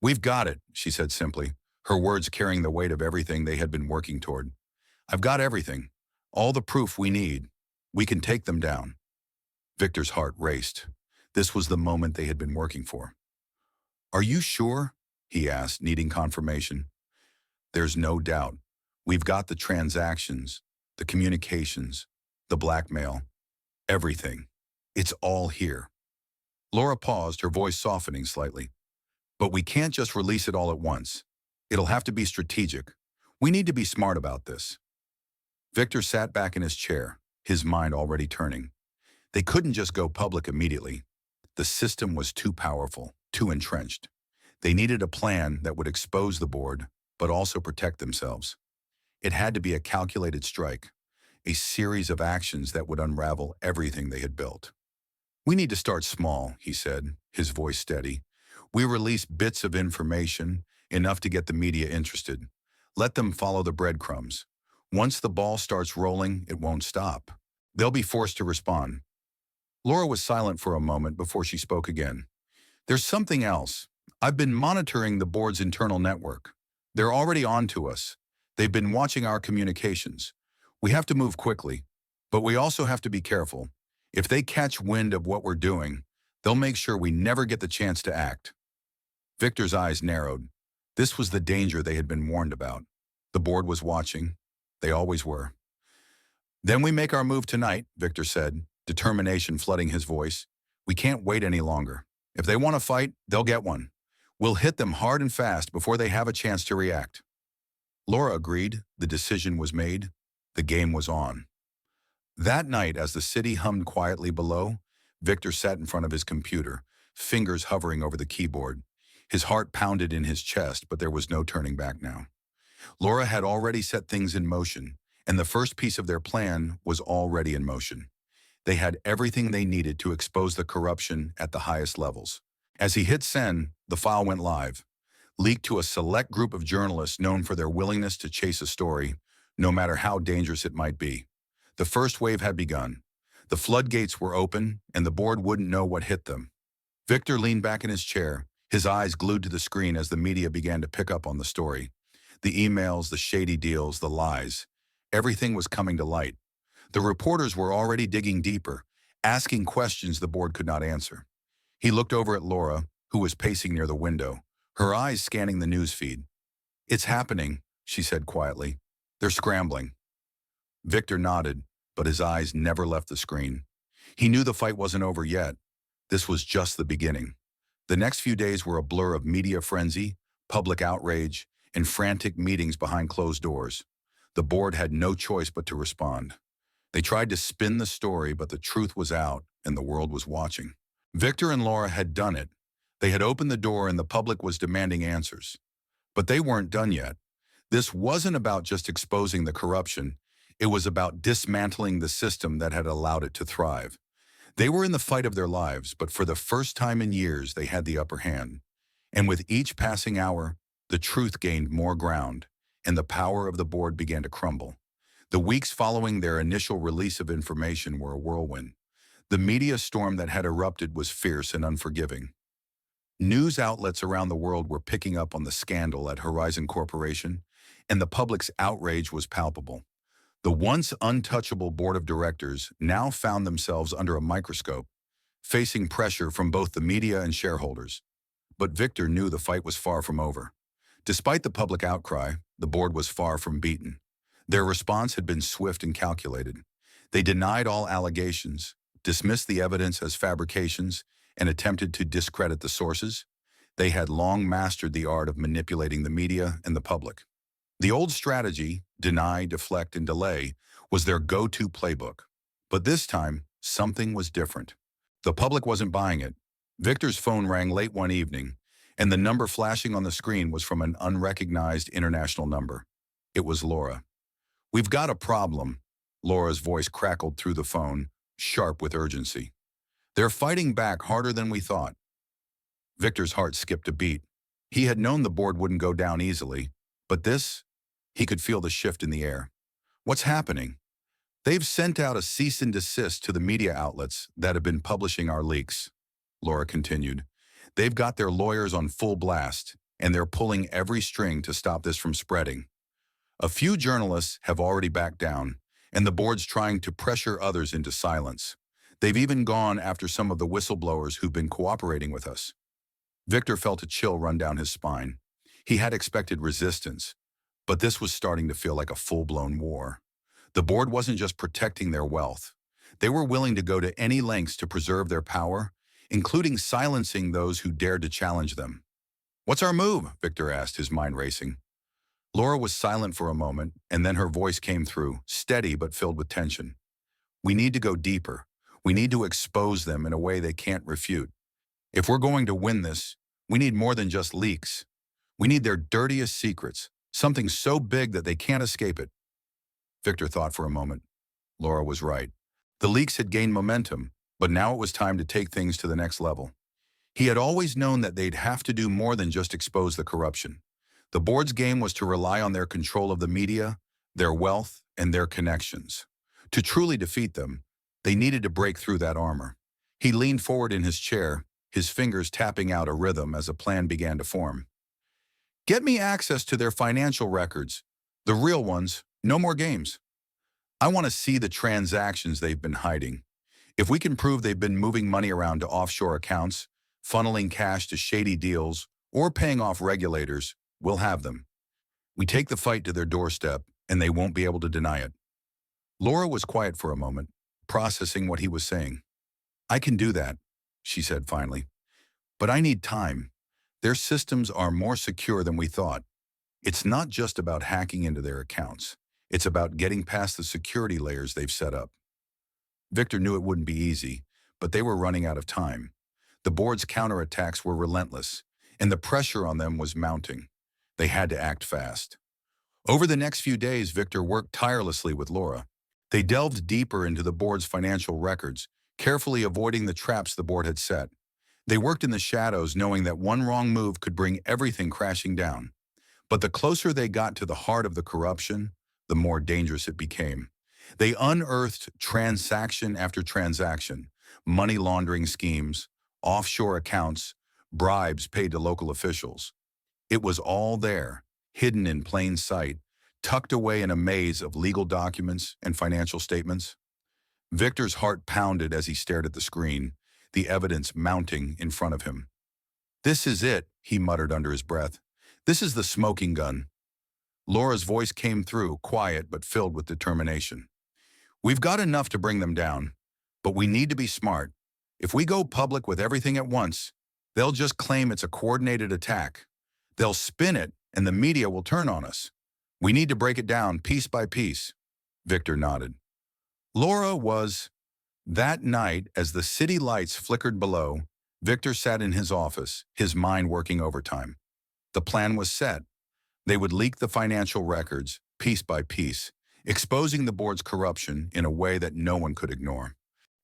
"We've got it," she said simply, her words carrying the weight of everything they had been working toward. "I've got everything. All the proof we need. We can take them down." Victor's heart raced. This was the moment they had been working for. "Are you sure?" he asked, needing confirmation. "There's no doubt. We've got the transactions, the communications, the blackmail, everything." It's all here. Laura paused, her voice softening slightly. But we can't just release it all at once. It'll have to be strategic. We need to be smart about this. Victor sat back in his chair, his mind already turning. They couldn't just go public immediately. The system was too powerful, too entrenched. They needed a plan that would expose the board, but also protect themselves. It had to be a calculated strike, a series of actions that would unravel everything they had built. We need to start small, he said, his voice steady. We release bits of information, enough to get the media interested. Let them follow the breadcrumbs. Once the ball starts rolling, it won't stop. They'll be forced to respond. Laura was silent for a moment before she spoke again. There's something else. I've been monitoring the board's internal network. They're already on to us. They've been watching our communications. We have to move quickly, but we also have to be careful. If they catch wind of what we're doing, they'll make sure we never get the chance to act. Victor's eyes narrowed. This was the danger they had been warned about. The board was watching. They always were. Then we make our move tonight, Victor said, determination flooding his voice. We can't wait any longer. If they want to fight, they'll get one. We'll hit them hard and fast before they have a chance to react. Laura agreed. The decision was made. The game was on. That night, as the city hummed quietly below, Victor sat in front of his computer, fingers hovering over the keyboard. His heart pounded in his chest, but there was no turning back now. Laura had already set things in motion, and the first piece of their plan was already in motion. They had everything they needed to expose the corruption at the highest levels. As he hit send, the file went live, leaked to a select group of journalists known for their willingness to chase a story, no matter how dangerous it might be. The first wave had begun. The floodgates were open, and the board wouldn't know what hit them. Victor leaned back in his chair, his eyes glued to the screen as the media began to pick up on the story. The emails, the shady deals, the lies. Everything was coming to light. The reporters were already digging deeper, asking questions the board could not answer. He looked over at Laura, who was pacing near the window, her eyes scanning the news feed. It's happening, she said quietly. They're scrambling. Victor nodded, but his eyes never left the screen. He knew the fight wasn't over yet. This was just the beginning. The next few days were a blur of media frenzy, public outrage, and frantic meetings behind closed doors. The board had no choice but to respond. They tried to spin the story, but the truth was out, and the world was watching. Victor and Laura had done it. They had opened the door, and the public was demanding answers. But they weren't done yet. This wasn't about just exposing the corruption. It was about dismantling the system that had allowed it to thrive. They were in the fight of their lives, but for the first time in years, they had the upper hand. And with each passing hour, the truth gained more ground, and the power of the board began to crumble. The weeks following their initial release of information were a whirlwind. The media storm that had erupted was fierce and unforgiving. News outlets around the world were picking up on the scandal at Horizon Corporation, and the public's outrage was palpable. The once untouchable board of directors now found themselves under a microscope, facing pressure from both the media and shareholders. But Victor knew the fight was far from over. Despite the public outcry, the board was far from beaten. Their response had been swift and calculated. They denied all allegations, dismissed the evidence as fabrications, and attempted to discredit the sources. They had long mastered the art of manipulating the media and the public. The old strategy, deny, deflect, and delay, was their go-to playbook. But this time, something was different. The public wasn't buying it. Victor's phone rang late one evening, and the number flashing on the screen was from an unrecognized international number. It was Laura. "We've got a problem," Laura's voice crackled through the phone, sharp with urgency. "They're fighting back harder than we thought." Victor's heart skipped a beat. He had known the board wouldn't go down easily, but this, he could feel the shift in the air. "What's happening?" "They've sent out a cease and desist to the media outlets that have been publishing our leaks," Laura continued. "They've got their lawyers on full blast, and they're pulling every string to stop this from spreading. A few journalists have already backed down, and the board's trying to pressure others into silence. They've even gone after some of the whistleblowers who've been cooperating with us." Victor felt a chill run down his spine. He had expected resistance, but this was starting to feel like a full-blown war. The board wasn't just protecting their wealth. They were willing to go to any lengths to preserve their power, including silencing those who dared to challenge them. "What's our move?" Victor asked, his mind racing. Laura was silent for a moment, and then her voice came through, steady but filled with tension. "We need to go deeper. We need to expose them in a way they can't refute. If we're going to win this, we need more than just leaks. We need their dirtiest secrets, something so big that they can't escape it." Victor thought for a moment. Laura was right. The leaks had gained momentum, but now it was time to take things to the next level. He had always known that they'd have to do more than just expose the corruption. The board's game was to rely on their control of the media, their wealth, and their connections. To truly defeat them, they needed to break through that armor. He leaned forward in his chair, his fingers tapping out a rhythm as a plan began to form. "Get me access to their financial records. The real ones, no more games. I want to see the transactions they've been hiding. If we can prove they've been moving money around to offshore accounts, funneling cash to shady deals, or paying off regulators, we'll have them. We take the fight to their doorstep, and they won't be able to deny it." Laura was quiet for a moment, processing what he was saying. "I can do that," she said finally. "But I need time. Their systems are more secure than we thought. It's not just about hacking into their accounts. It's about getting past the security layers they've set up." Victor knew it wouldn't be easy, but they were running out of time. The board's counterattacks were relentless, and the pressure on them was mounting. They had to act fast. Over the next few days, Victor worked tirelessly with Laura. They delved deeper into the board's financial records, carefully avoiding the traps the board had set. They worked in the shadows, knowing that one wrong move could bring everything crashing down. But the closer they got to the heart of the corruption, the more dangerous it became. They unearthed transaction after transaction, money laundering schemes, offshore accounts, bribes paid to local officials. It was all there, hidden in plain sight, tucked away in a maze of legal documents and financial statements. Victor's heart pounded as he stared at the screen, the evidence mounting in front of him. "This is it," he muttered under his breath. "This is the smoking gun." Laura's voice came through, quiet but filled with determination. "We've got enough to bring them down, but we need to be smart. If we go public with everything at once, they'll just claim it's a coordinated attack. They'll spin it, and the media will turn on us. We need to break it down piece by piece." Victor nodded. Laura was. That night, as the city lights flickered below, Victor sat in his office, his mind working overtime. The plan was set. They would leak the financial records, piece by piece, exposing the board's corruption in a way that no one could ignore.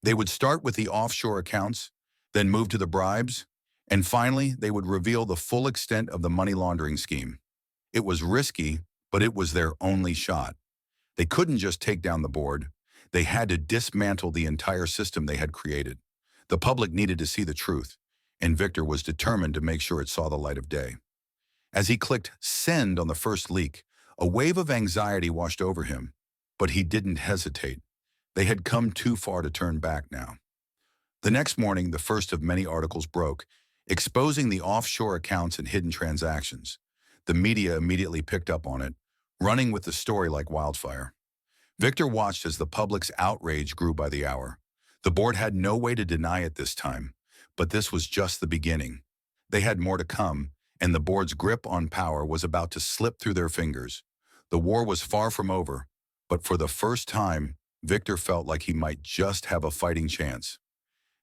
They would start with the offshore accounts, then move to the bribes, and finally they would reveal the full extent of the money laundering scheme. It was risky, but it was their only shot. They couldn't just take down the board. They had to dismantle the entire system they had created. The public needed to see the truth, and Victor was determined to make sure it saw the light of day. As he clicked send on the first leak, a wave of anxiety washed over him, but he didn't hesitate. They had come too far to turn back now. The next morning, the first of many articles broke, exposing the offshore accounts and hidden transactions. The media immediately picked up on it, running with the story like wildfire. Victor watched as the public's outrage grew by the hour. The board had no way to deny it this time, but this was just the beginning. They had more to come, and the board's grip on power was about to slip through their fingers. The war was far from over, but for the first time, Victor felt like he might just have a fighting chance.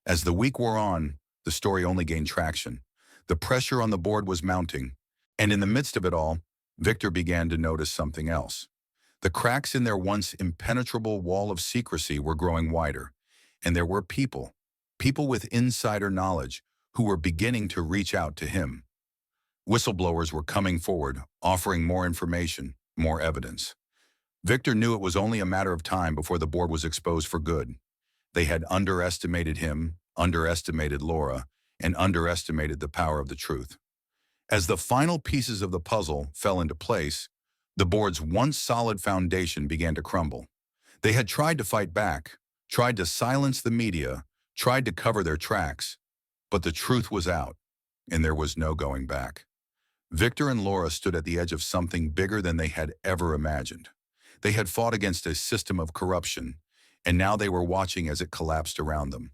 As the week wore on, the story only gained traction. The pressure on the board was mounting, and in the midst of it all, Victor began to notice something else. The cracks in their once impenetrable wall of secrecy were growing wider, and there were people with insider knowledge, who were beginning to reach out to him. Whistleblowers were coming forward, offering more information, more evidence. Victor knew it was only a matter of time before the board was exposed for good. They had underestimated him, underestimated Laura, and underestimated the power of the truth. As the final pieces of the puzzle fell into place, the board's once solid foundation began to crumble. They had tried to fight back, tried to silence the media, tried to cover their tracks, but the truth was out, and there was no going back. Victor and Laura stood at the edge of something bigger than they had ever imagined. They had fought against a system of corruption, and now they were watching as it collapsed around them.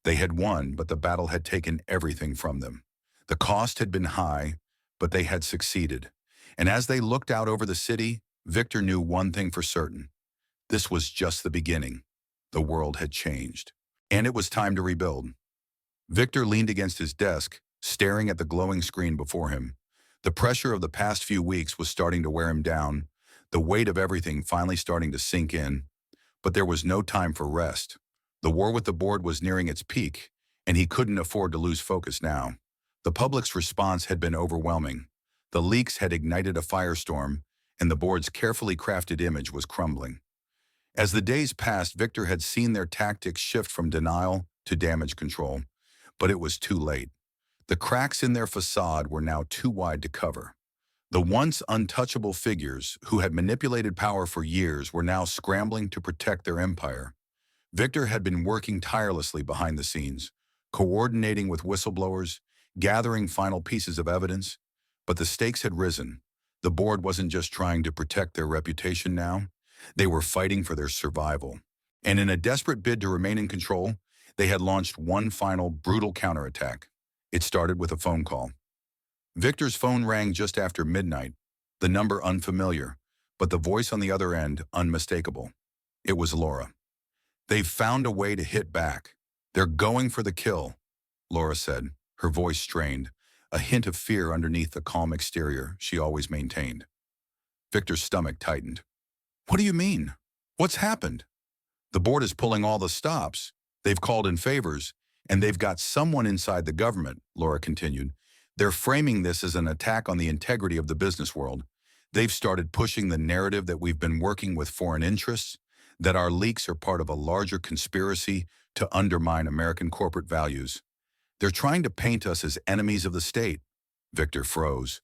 They had won, but the battle had taken everything from them. The cost had been high, but they had succeeded. And as they looked out over the city, Victor knew one thing for certain. This was just the beginning. The world had changed. And it was time to rebuild. Victor leaned against his desk, staring at the glowing screen before him. The pressure of the past few weeks was starting to wear him down, the weight of everything finally starting to sink in. But there was no time for rest. The war with the board was nearing its peak, and he couldn't afford to lose focus now. The public's response had been overwhelming. The leaks had ignited a firestorm, and the board's carefully crafted image was crumbling. As the days passed, Victor had seen their tactics shift from denial to damage control, but it was too late. The cracks in their facade were now too wide to cover. The once untouchable figures who had manipulated power for years were now scrambling to protect their empire. Victor had been working tirelessly behind the scenes, coordinating with whistleblowers, gathering final pieces of evidence, but the stakes had risen. The board wasn't just trying to protect their reputation now, they were fighting for their survival. And in a desperate bid to remain in control, they had launched one final brutal counterattack. It started with a phone call. Victor's phone rang just after midnight, the number unfamiliar, but the voice on the other end unmistakable. It was Laura. "They've found a way to hit back. They're going for the kill," Laura said, her voice strained, a hint of fear underneath the calm exterior she always maintained. Victor's stomach tightened. "What do you mean? What's happened?" "The board is pulling all the stops. They've called in favors, and they've got someone inside the government," Laura continued. "They're framing this as an attack on the integrity of the business world. They've started pushing the narrative that we've been working with foreign interests, that our leaks are part of a larger conspiracy to undermine American corporate values. They're trying to paint us as enemies of the state." Victor froze.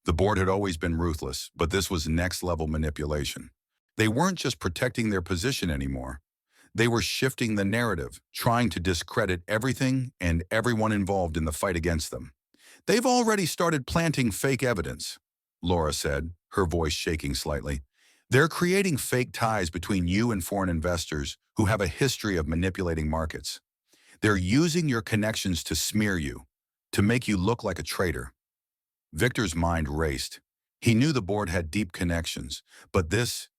The board had always been ruthless, but this was next-level manipulation. They weren't just protecting their position anymore. They were shifting the narrative, trying to discredit everything and everyone involved in the fight against them. "They've already started planting fake evidence," Laura said, her voice shaking slightly. "They're creating fake ties between you and foreign investors who have a history of manipulating markets. They're using your connections to smear you, to make you look like a traitor." Victor's mind raced. He knew the board had deep connections, but this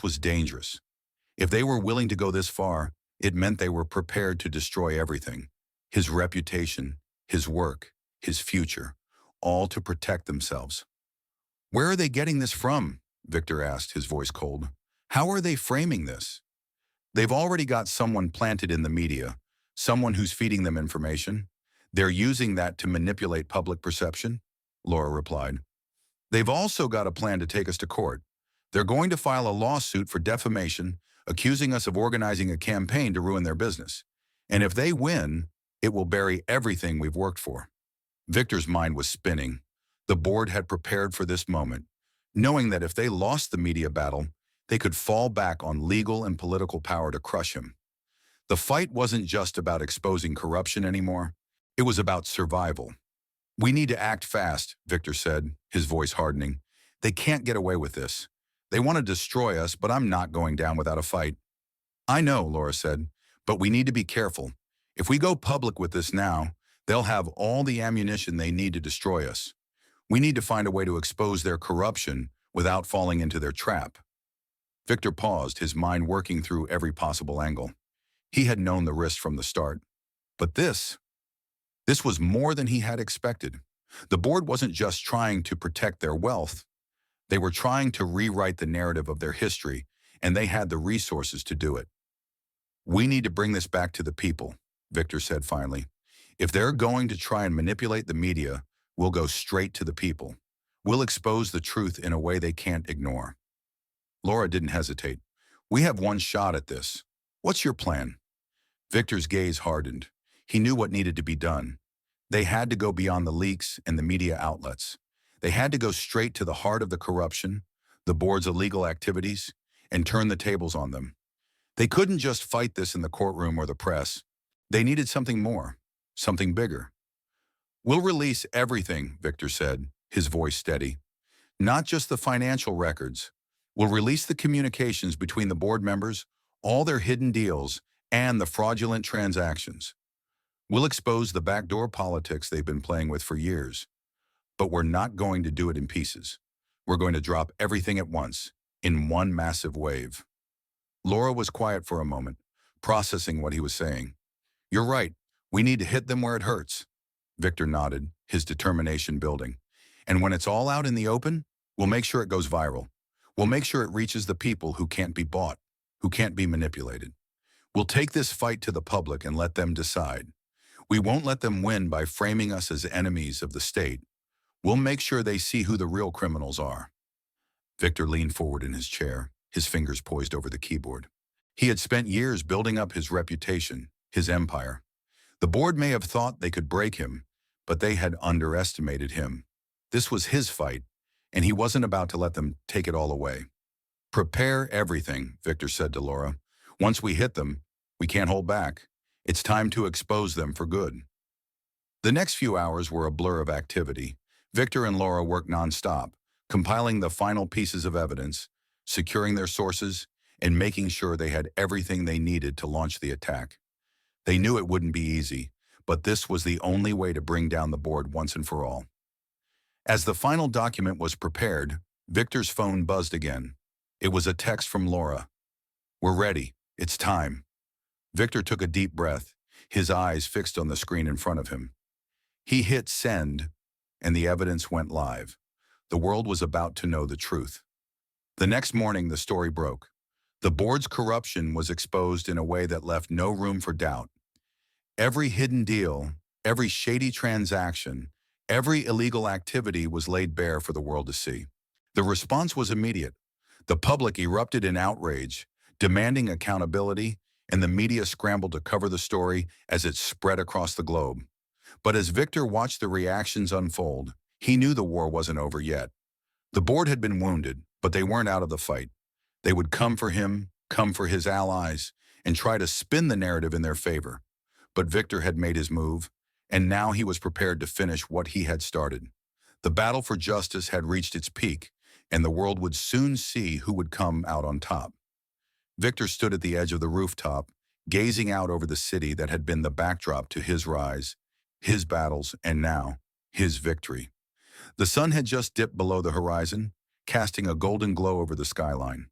was dangerous. If they were willing to go this far, it meant they were prepared to destroy everything. His reputation, his work, his future, all to protect themselves. "Where are they getting this from?" Victor asked, his voice cold. "How are they framing this?" "They've already got someone planted in the media, someone who's feeding them information. They're using that to manipulate public perception," Laura replied. "They've also got a plan to take us to court. They're going to file a lawsuit for defamation, accusing us of organizing a campaign to ruin their business. And if they win, it will bury everything we've worked for." Victor's mind was spinning. The board had prepared for this moment, knowing that if they lost the media battle, they could fall back on legal and political power to crush him. The fight wasn't just about exposing corruption anymore. It was about survival. "We need to act fast," Victor said, his voice hardening. "They can't get away with this. They want to destroy us, but I'm not going down without a fight." "I know," Laura said, "but we need to be careful. If we go public with this now, they'll have all the ammunition they need to destroy us. We need to find a way to expose their corruption without falling into their trap." Victor paused, his mind working through every possible angle. He had known the risk from the start. But this was more than he had expected. The board wasn't just trying to protect their wealth. They were trying to rewrite the narrative of their history, and they had the resources to do it. "We need to bring this back to the people," Victor said finally. "If they're going to try and manipulate the media, we'll go straight to the people. We'll expose the truth in a way they can't ignore." Laura didn't hesitate. "We have one shot at this. What's your plan?" Victor's gaze hardened. He knew what needed to be done. They had to go beyond the leaks and the media outlets. They had to go straight to the heart of the corruption, the board's illegal activities, and turn the tables on them. They couldn't just fight this in the courtroom or the press. They needed something more, something bigger. "We'll release everything," Victor said, his voice steady. "Not just the financial records. We'll release the communications between the board members, all their hidden deals, and the fraudulent transactions. We'll expose the backdoor politics they've been playing with for years, but we're not going to do it in pieces. We're going to drop everything at once, in one massive wave. Laura was quiet for a moment, processing what he was saying. You're right. We need to hit them where it hurts. Victor nodded, his determination building. And when it's all out in the open, we'll make sure it goes viral. We'll make sure it reaches the people who can't be bought, who can't be manipulated. We'll take this fight to the public and let them decide. We won't let them win by framing us as enemies of the state. We'll make sure they see who the real criminals are. Victor leaned forward in his chair, his fingers poised over the keyboard. He had spent years building up his reputation, his empire. The board may have thought they could break him, but they had underestimated him. This was his fight, and he wasn't about to let them take it all away. Prepare everything, Victor said to Laura. Once we hit them, we can't hold back. It's time to expose them for good. The next few hours were a blur of activity. Victor and Laura worked nonstop, compiling the final pieces of evidence, securing their sources, and making sure they had everything they needed to launch the attack. They knew it wouldn't be easy, but this was the only way to bring down the board once and for all. As the final document was prepared, Victor's phone buzzed again. It was a text from Laura. We're ready. It's time. Victor took a deep breath, his eyes fixed on the screen in front of him. He hit send, and the evidence went live. The world was about to know the truth. The next morning, the story broke. The board's corruption was exposed in a way that left no room for doubt. Every hidden deal, every shady transaction, every illegal activity was laid bare for the world to see. The response was immediate. The public erupted in outrage, demanding accountability, and the media scrambled to cover the story as it spread across the globe. But as Victor watched the reactions unfold, he knew the war wasn't over yet. The board had been wounded, but they weren't out of the fight. They would come for him, come for his allies, and try to spin the narrative in their favor. But Victor had made his move, and now he was prepared to finish what he had started. The battle for justice had reached its peak, and the world would soon see who would come out on top. Victor stood at the edge of the rooftop, gazing out over the city that had been the backdrop to his rise, his battles, and now, his victory. The sun had just dipped below the horizon, casting a golden glow over the skyline.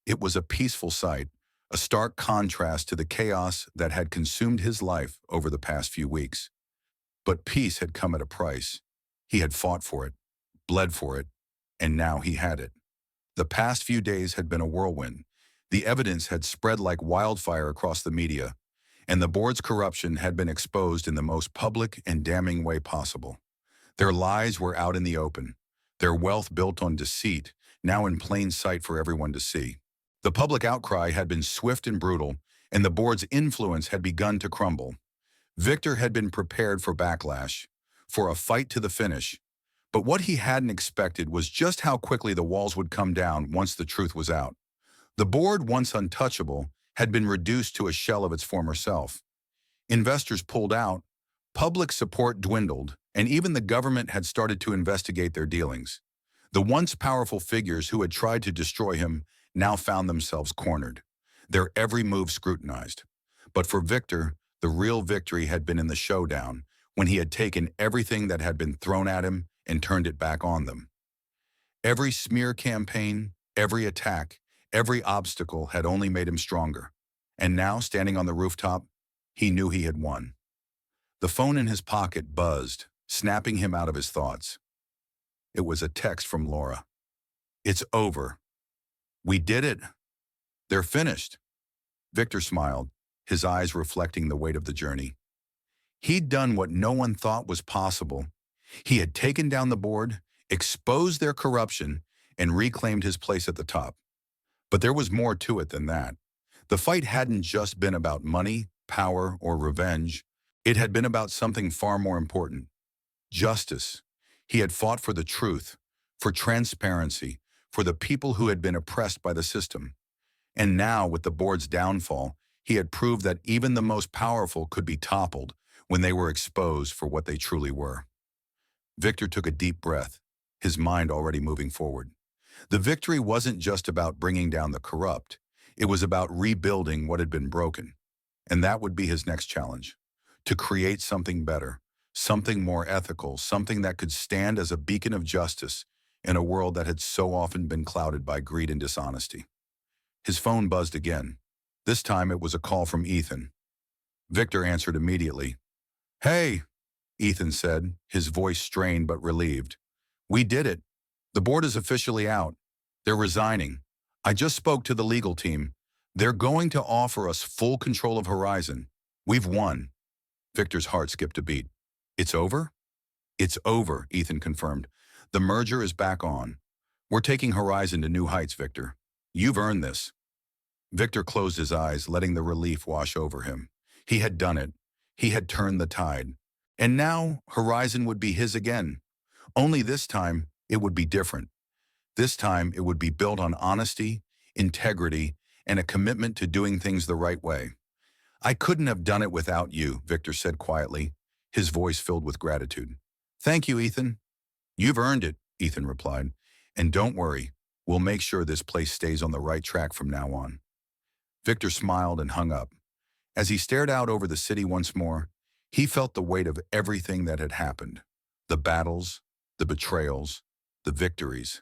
It was a peaceful sight, a stark contrast to the chaos that had consumed his life over the past few weeks. But peace had come at a price. He had fought for it, bled for it, and now he had it. The past few days had been a whirlwind. The evidence had spread like wildfire across the media, and the board's corruption had been exposed in the most public and damning way possible. Their lies were out in the open, their wealth built on deceit, now in plain sight for everyone to see. The public outcry had been swift and brutal, and the board's influence had begun to crumble. Victor had been prepared for backlash, for a fight to the finish, but what he hadn't expected was just how quickly the walls would come down once the truth was out. The board, once untouchable, had been reduced to a shell of its former self. Investors pulled out, public support dwindled, and even the government had started to investigate their dealings. The once powerful figures who had tried to destroy him now found themselves cornered, their every move scrutinized. But for Victor, the real victory had been in the showdown, when he had taken everything that had been thrown at him and turned it back on them. Every smear campaign, every attack, every obstacle had only made him stronger. And now, standing on the rooftop, he knew he had won. The phone in his pocket buzzed, snapping him out of his thoughts. It was a text from Laura. It's over. We did it. They're finished. Victor smiled, his eyes reflecting the weight of the journey. He'd done what no one thought was possible. He had taken down the board, exposed their corruption, and reclaimed his place at the top. But there was more to it than that. The fight hadn't just been about money, power, or revenge. It had been about something far more important. Justice. He had fought for the truth, for transparency, for the people who had been oppressed by the system. And now, with the board's downfall, he had proved that even the most powerful could be toppled when they were exposed for what they truly were. Victor took a deep breath, his mind already moving forward. The victory wasn't just about bringing down the corrupt. It was about rebuilding what had been broken. And that would be his next challenge, to create something better, something more ethical, something that could stand as a beacon of justice in a world that had so often been clouded by greed and dishonesty. His phone buzzed again. This time it was a call from Ethan. Victor answered immediately. "Hey," Ethan said, his voice strained but relieved. "We did it. The board is officially out. They're resigning. I just spoke to the legal team. They're going to offer us full control of Horizon. We've won." Victor's heart skipped a beat. "It's over?" "It's over," Ethan confirmed. "The merger is back on. We're taking Horizon to new heights, Victor. You've earned this." Victor closed his eyes, letting the relief wash over him. He had done it. He had turned the tide. And now Horizon would be his again. Only this time, it would be different. This time, it would be built on honesty, integrity, and a commitment to doing things the right way. "I couldn't have done it without you," Victor said quietly, his voice filled with gratitude. "Thank you, Ethan." "You've earned it," Ethan replied. "And don't worry, we'll make sure this place stays on the right track from now on." Victor smiled and hung up. As he stared out over the city once more, he felt the weight of everything that had happened. The battles, the betrayals, the victories.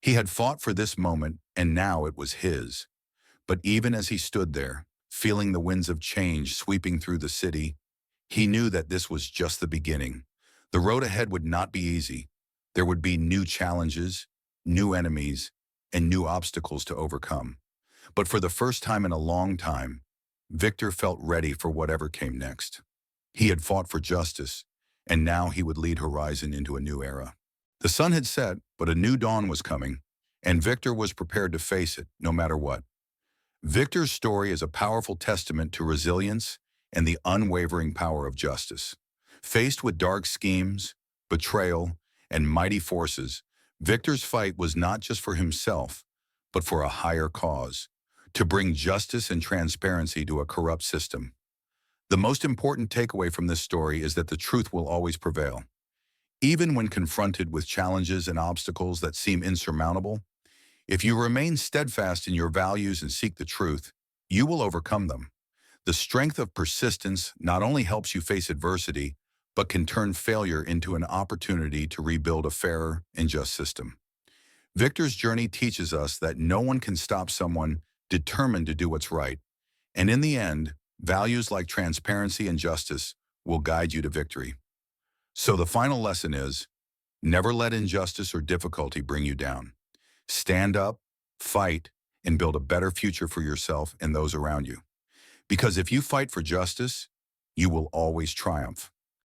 He had fought for this moment, and now it was his. But even as he stood there, feeling the winds of change sweeping through the city, he knew that this was just the beginning. The road ahead would not be easy. There would be new challenges, new enemies, and new obstacles to overcome. But for the first time in a long time, Victor felt ready for whatever came next. He had fought for justice, and now he would lead Horizon into a new era. The sun had set, but a new dawn was coming, and Victor was prepared to face it, no matter what. Victor's story is a powerful testament to resilience and the unwavering power of justice. Faced with dark schemes, betrayal, and mighty forces, Victor's fight was not just for himself, but for a higher cause, to bring justice and transparency to a corrupt system. The most important takeaway from this story is that the truth will always prevail. Even when confronted with challenges and obstacles that seem insurmountable, if you remain steadfast in your values and seek the truth, you will overcome them. The strength of persistence not only helps you face adversity, but can turn failure into an opportunity to rebuild a fairer and just system. Victor's journey teaches us that no one can stop someone determined to do what's right. And in the end, values like transparency and justice will guide you to victory. So the final lesson is, never let injustice or difficulty bring you down. Stand up, fight, and build a better future for yourself and those around you. Because if you fight for justice, you will always triumph.